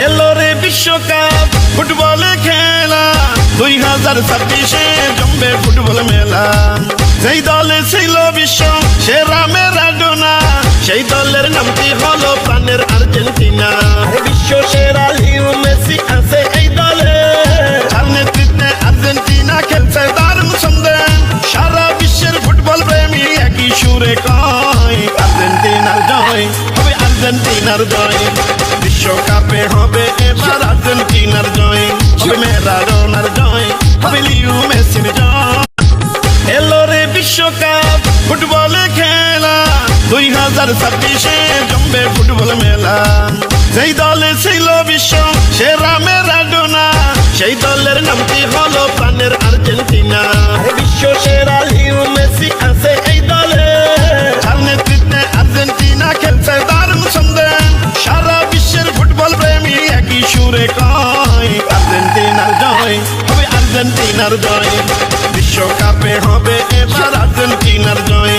এলো রে বিশ্বকাপ ফুটবলে খেলা 2026-এ জমবে ফুটবল মেলা। যেই দলে ছিল বিশ্ব সেরা ম্যারাডোনা, সেই দলের নামটি হলো প্রাণের আর্জেন্টিনা। বিশ্ব সেরা লিও মেসি আছে এই দলে, যার নেতৃত্বে আর্জেন্টিনা খেলছে দারুণ ছন্দে। সারা বিশ্বের ফুটবল প্রেমী একই সুরে কয় আর্জেন্টিনার জয় হবে, আর্জেন্টিনার জয়। বিশ্বকাপে হবে এবার আর্জেন্টিনার জয়, হবে ম্যারাডোনার জয়, হবে লিও মেসির জয়। এলো রে বিশ্বকাপ ফুটবলে খেলা 2026-এ জমবে ফুটবল মেলা। যেই দলে ছিল বিশ্ব সেরা ম্যারাডোনা, সেই দলের নামটি হলো প্রাণের আর্জেন্টিনা। বিশ্ব সেরা লিও মেসি আছে এই দলে, যার নেতৃত্বে আর্জেন্টিনা খেলছে দারুণ ছন্দে। সারা বিশ্বের ফুটবল প্রেমী একই সুরে কয় আর্জেন্টিনার জয় হবে, আর্জেন্টিনার জয়। বিশ্বকাপে হবে এবার আর্জেন্টিনার জয়,